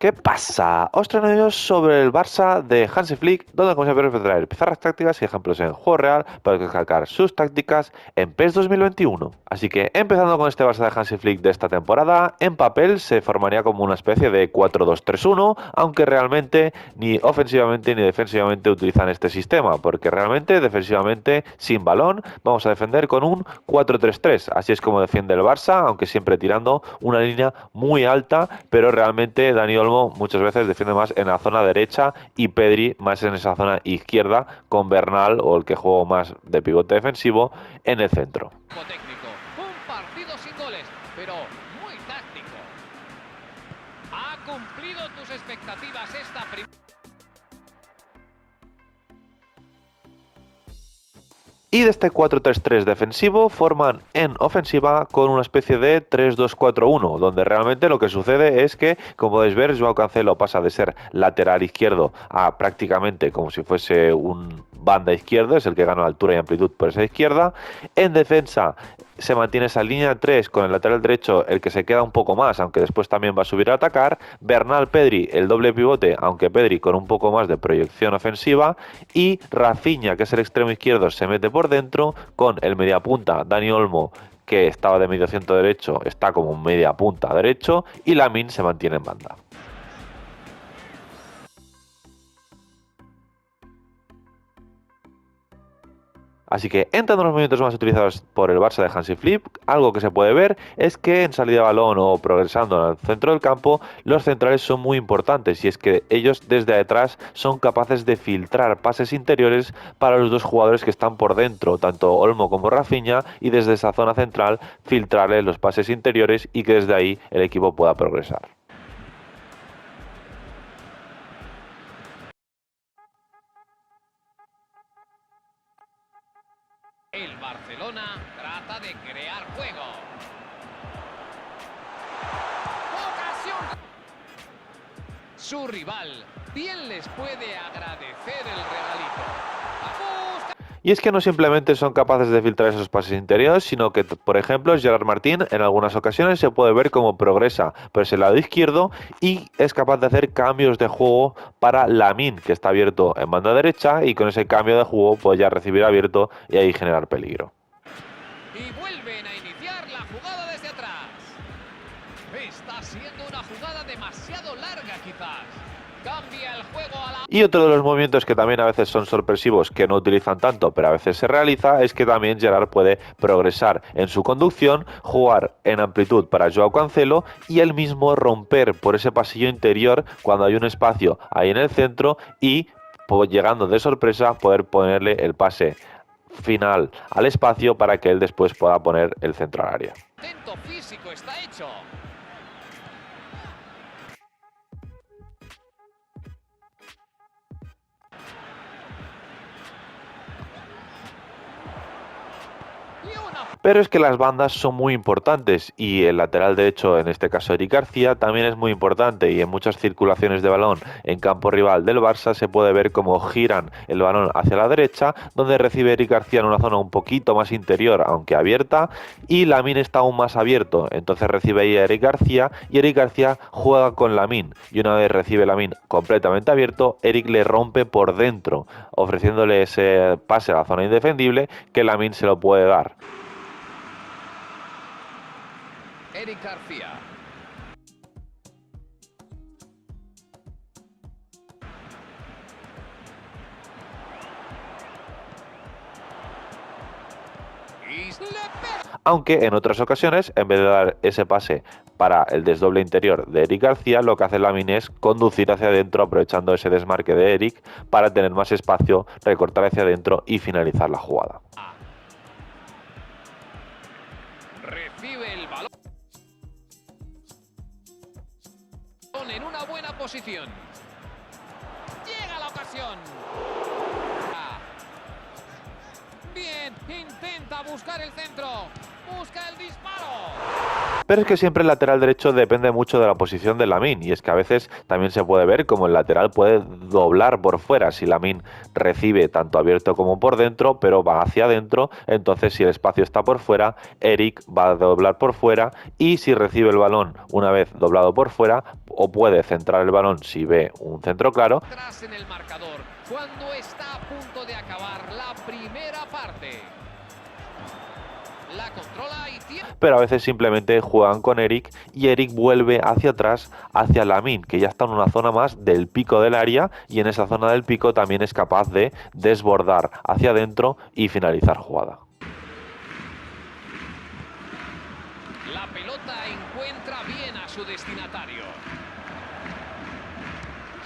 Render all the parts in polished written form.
¿Qué pasa? Os traigo sobre el Barça de Hansi Flick, donde como siempre os voy a traer pizarras tácticas y ejemplos en juego real para descargar sus tácticas en PES 2021. Así que empezando con este Barça de Hansi Flick de esta temporada, en papel se formaría como una especie de 4-2-3-1, aunque realmente ni ofensivamente ni defensivamente utilizan este sistema, porque realmente defensivamente sin balón vamos a defender con un 4-3-3. Así es como defiende el Barça, aunque siempre tirando una línea muy alta, pero realmente Dani Olmo muchas veces defiende más en la zona derecha y Pedri más en esa zona izquierda, con Bernal o el que juego más de pivote defensivo en el centro. Técnico. Un partido sin goles, pero muy táctico. ¿Ha cumplido tus expectativas esta primera? Y de este 4-3-3 defensivo forman en ofensiva con una especie de 3-2-4-1, donde realmente lo que sucede es que, como podéis ver, Joao Cancelo pasa de ser lateral izquierdo a prácticamente como si fuese un banda izquierdo, es el que gana altura y amplitud por esa izquierda. En defensa se mantiene esa línea 3 con el lateral derecho, el que se queda un poco más, aunque después también va a subir a atacar. Bernal, Pedri, el doble pivote, aunque Pedri con un poco más de proyección ofensiva. Y Rafinha, que es el extremo izquierdo, se mete por dentro con el mediapunta Dani Olmo, que estaba de medio centro derecho, está como un mediapunta derecho, y Lamine se mantiene en banda. Así que entrando en los movimientos más utilizados por el Barça de Hansi Flick, algo que se puede ver es que en salida de balón o progresando en el centro del campo, los centrales son muy importantes, y es que ellos desde detrás son capaces de filtrar pases interiores para los dos jugadores que están por dentro, tanto Olmo como Rafinha, y desde esa zona central filtrarles los pases interiores y que desde ahí el equipo pueda progresar. El Barcelona trata de crear juego. ¡Ocasión! Su rival bien les puede agradecer el regalito. Y es que no simplemente son capaces de filtrar esos pases interiores, sino que, por ejemplo, Gerard Martín en algunas ocasiones se puede ver cómo progresa por ese lado izquierdo y es capaz de hacer cambios de juego para Lamine, que está abierto en banda derecha, y con ese cambio de juego puede ya recibir abierto y ahí generar peligro. Y vuelven a iniciar la jugada desde atrás. Está siendo una jugada demasiado larga quizás. Cambia el juego a la... Y otro de los movimientos que también a veces son sorpresivos, que no utilizan tanto, pero a veces se realiza, es que también Gerard puede progresar en su conducción, jugar en amplitud para Joao Cancelo y él mismo romper por ese pasillo interior cuando hay un espacio ahí en el centro y, llegando de sorpresa, poder ponerle el pase final al espacio para que él después pueda poner el centro al área. Intento físico está hecho. Pero es que las bandas son muy importantes y el lateral derecho, en este caso Eric García, también es muy importante, y en muchas circulaciones de balón en campo rival del Barça se puede ver cómo giran el balón hacia la derecha, donde recibe Eric García en una zona un poquito más interior, aunque abierta, y Lamine está aún más abierto, entonces recibe ahí a Eric García y Eric García juega con Lamine, y una vez recibe Lamine completamente abierto, Eric le rompe por dentro, ofreciéndole ese pase a la zona indefendible que Lamine se lo puede dar. Eric García. Aunque en otras ocasiones, en vez de dar ese pase para el desdoble interior de Eric García, lo que hace Lamine es conducir hacia adentro, aprovechando ese desmarque de Eric para tener más espacio, recortar hacia adentro y finalizar la jugada. Recibe el balón en una buena posición. Llega la ocasión. Bien, intenta buscar el centro. Busca el disparo. Pero es que siempre el lateral derecho depende mucho de la posición de Lamine, y es que a veces también se puede ver como el lateral puede doblar por fuera si Lamine recibe tanto abierto como por dentro, pero va hacia adentro. Entonces si el espacio está por fuera, Eric va a doblar por fuera, y si recibe el balón una vez doblado por fuera, o puede centrar el balón si ve un centro claro. Atrás en el marcador, cuando está a punto de acabar la primera parte. La controla y tiene... Pero a veces simplemente juegan con Eric y Eric vuelve hacia atrás, hacia Lamine, que ya está en una zona más del pico del área, y en esa zona del pico también es capaz de desbordar hacia adentro y finalizar jugada. La pelota encuentra bien a su destinatario.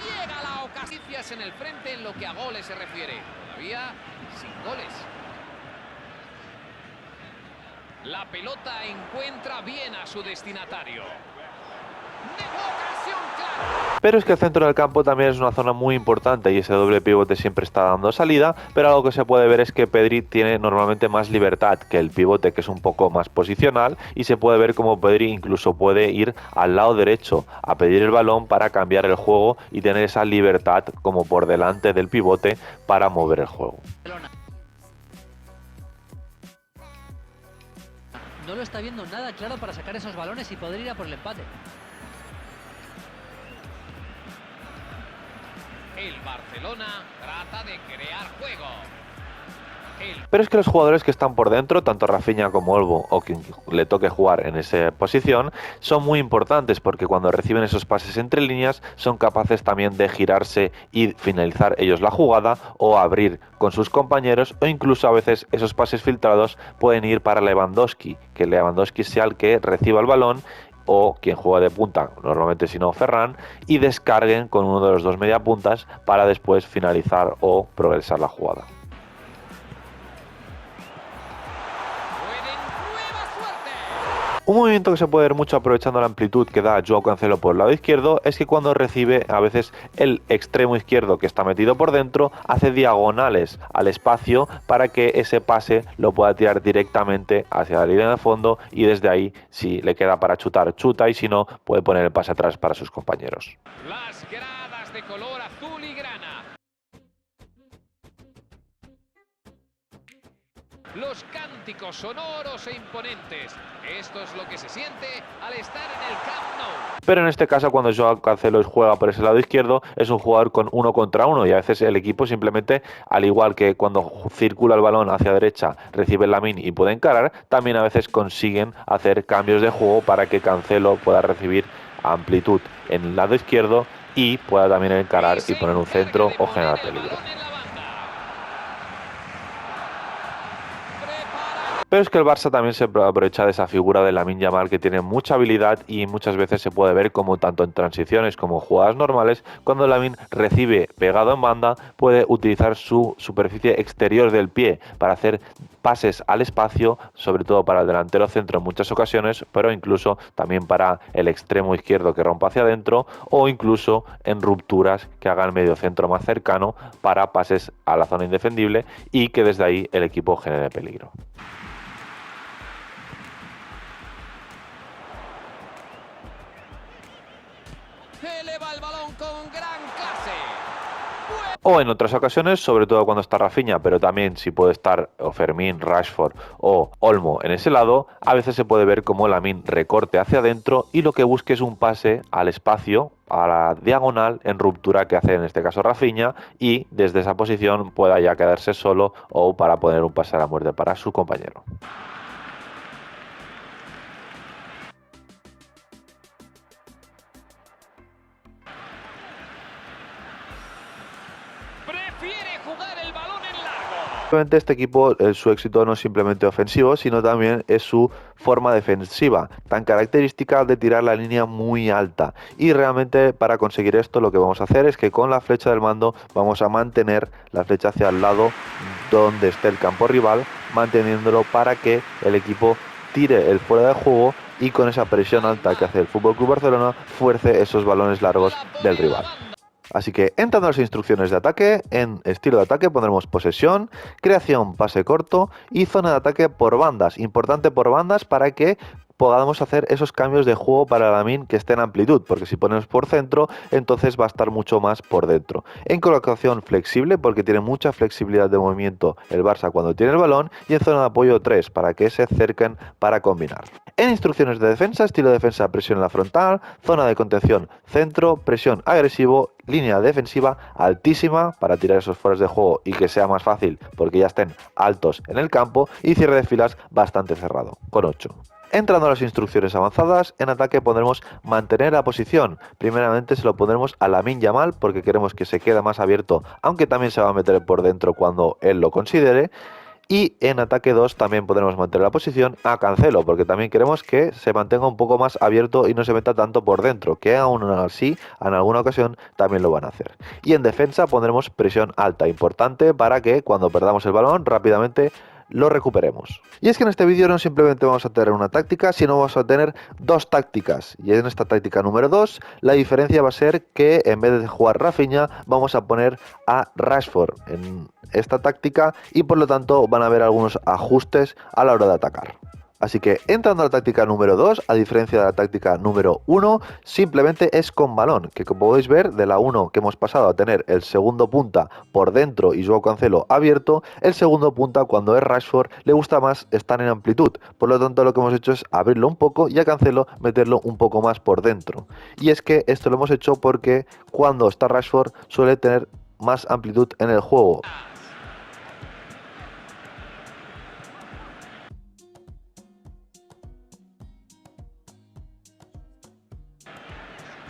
Llega la ocasión en el frente en lo que a goles se refiere. Todavía sin goles. La pelota encuentra bien a su destinatario. De ocasión clara. Pero es que el centro del campo también es una zona muy importante, y ese doble pivote siempre está dando salida, pero algo que se puede ver es que Pedri tiene normalmente más libertad que el pivote, que es un poco más posicional, y se puede ver como Pedri incluso puede ir al lado derecho a pedir el balón para cambiar el juego y tener esa libertad como por delante del pivote para mover el juego. No lo está viendo nada claro para sacar esos balones y poder ir a por el empate. El Barcelona trata de crear juego. Pero es que los jugadores que están por dentro, tanto Rafinha como Olmo o quien le toque jugar en esa posición, son muy importantes, porque cuando reciben esos pases entre líneas son capaces también de girarse y finalizar ellos la jugada, o abrir con sus compañeros, o incluso a veces esos pases filtrados pueden ir para Lewandowski, que Lewandowski sea el que reciba el balón, o quien juega de punta, normalmente si no Ferran, y descarguen con uno de los dos mediapuntas para después finalizar o progresar la jugada. Un movimiento que se puede ver mucho aprovechando la amplitud que da Joao Cancelo por el lado izquierdo es que cuando recibe, a veces el extremo izquierdo que está metido por dentro hace diagonales al espacio para que ese pase lo pueda tirar directamente hacia la línea de fondo, y desde ahí, si le queda para chutar, chuta, y si no, puede poner el pase atrás para sus compañeros. Las gradas de color azul y grana. Los cánticos sonoros e imponentes. Esto es lo que se siente al estar en el Camp Nou. Pero en este caso, cuando Joao Cancelo juega por ese lado izquierdo, es un jugador con 1 contra 1, y a veces el equipo simplemente, al igual que cuando circula el balón hacia derecha, recibe el Lamine y puede encarar, también a veces consiguen hacer cambios de juego para que Cancelo pueda recibir amplitud en el lado izquierdo y pueda también encarar y poner un centro o generar peligro. Pero es que el Barça también se aprovecha de esa figura de Lamine Yamal, que tiene mucha habilidad, y muchas veces se puede ver como tanto en transiciones como jugadas normales, cuando Lamine recibe pegado en banda, puede utilizar su superficie exterior del pie para hacer pases al espacio, sobre todo para el delantero centro en muchas ocasiones, pero incluso también para el extremo izquierdo que rompa hacia adentro, o incluso en rupturas que haga el medio centro más cercano para pases a la zona indefendible y que desde ahí el equipo genere peligro. Eleva el balón con gran clase. O en otras ocasiones, sobre todo cuando está Rafinha, pero también si puede estar o Fermín, Rashford o Olmo en ese lado, a veces se puede ver como Lamine recorte hacia adentro y lo que busque es un pase al espacio, a la diagonal en ruptura que hace en este caso Rafinha, y desde esa posición pueda ya quedarse solo o para poner un pase a la muerte para su compañero. Prefiere jugar el balón en largo. Obviamente este equipo, su éxito no es simplemente ofensivo, sino también es su forma defensiva, tan característica de tirar la línea muy alta. Y realmente para conseguir esto lo que vamos a hacer es que con la flecha del mando vamos a mantener la flecha hacia el lado donde esté el campo rival, manteniéndolo para que el equipo tire el fuera de juego y con esa presión alta que hace el FC Barcelona fuerce esos balones largos del rival. Así que entrando a las instrucciones de ataque, en estilo de ataque pondremos posesión, creación, pase corto y zona de ataque por bandas. Importante por bandas para que podamos hacer esos cambios de juego para Lamine que esté en amplitud, porque si ponemos por centro, entonces va a estar mucho más por dentro. En colocación flexible, porque tiene mucha flexibilidad de movimiento el Barça cuando tiene el balón, y en zona de apoyo 3, para que se acerquen para combinar. En instrucciones de defensa, estilo de defensa, presión en la frontal, zona de contención, centro, presión agresivo, línea defensiva altísima para tirar esos fueras de juego y que sea más fácil porque ya estén altos en el campo, y cierre de filas bastante cerrado, con 8. Entrando a las instrucciones avanzadas, en ataque pondremos mantener la posición. Primeramente se lo pondremos a Lamine Yamal porque queremos que se quede más abierto, aunque también se va a meter por dentro cuando él lo considere. Y en ataque 2 también podremos mantener la posición a Cancelo, porque también queremos que se mantenga un poco más abierto y no se meta tanto por dentro, que aún así en alguna ocasión también lo van a hacer. Y en defensa pondremos presión alta, importante para que cuando perdamos el balón rápidamente lo recuperemos. Y es que en este vídeo no simplemente vamos a tener una táctica, sino vamos a tener dos tácticas. Y en esta táctica número 2, la diferencia va a ser que en vez de jugar Rafinha, vamos a poner a Rashford en esta táctica, y por lo tanto van a haber algunos ajustes a la hora de atacar. Así que entrando a la táctica número 2, a diferencia de la táctica número 1, simplemente es con balón, que como podéis ver, de la 1 que hemos pasado a tener el segundo punta por dentro y Joao Cancelo abierto, el segundo punta cuando es Rashford le gusta más estar en amplitud, por lo tanto lo que hemos hecho es abrirlo un poco y a Cancelo meterlo un poco más por dentro. Y es que esto lo hemos hecho porque cuando está Rashford suele tener más amplitud en el juego.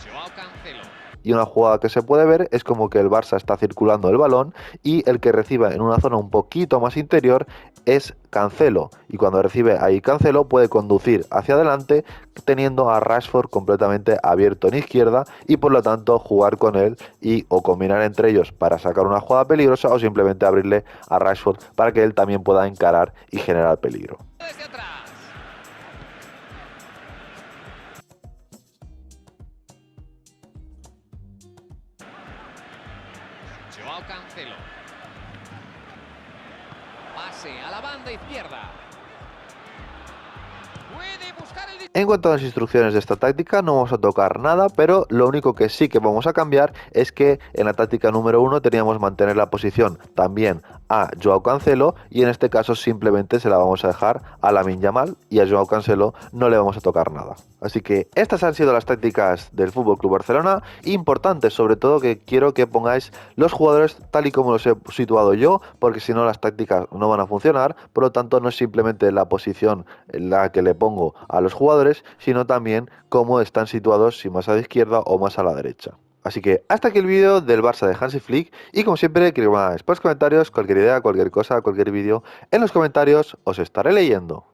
Joao Cancelo. Y una jugada que se puede ver es como que el Barça está circulando el balón y el que reciba en una zona un poquito más interior es Cancelo, y cuando recibe ahí Cancelo puede conducir hacia adelante teniendo a Rashford completamente abierto en izquierda, y por lo tanto jugar con él y o combinar entre ellos para sacar una jugada peligrosa o simplemente abrirle a Rashford para que él también pueda encarar y generar peligro. Desde atrás. Joao Cancelo. Pase a la banda izquierda. Puede buscar el... En cuanto a las instrucciones de esta táctica, no vamos a tocar nada, pero lo único que sí que vamos a cambiar es que en la táctica número 1 teníamos mantener la posición también a Joao Cancelo, y en este caso simplemente se la vamos a dejar a Lamine Yamal, y a Joao Cancelo no le vamos a tocar nada. Así que estas han sido las tácticas del FC Barcelona, importantes, sobre todo que quiero que pongáis los jugadores tal y como los he situado yo, porque si no las tácticas no van a funcionar. Por lo tanto no es simplemente la posición en la que le pongo a los jugadores, sino también cómo están situados, si más a la izquierda o más a la derecha. Así que hasta aquí el vídeo del Barça de Hansi Flick, y como siempre quiero más por los comentarios, cualquier idea, cualquier cosa, cualquier vídeo, en los comentarios os estaré leyendo.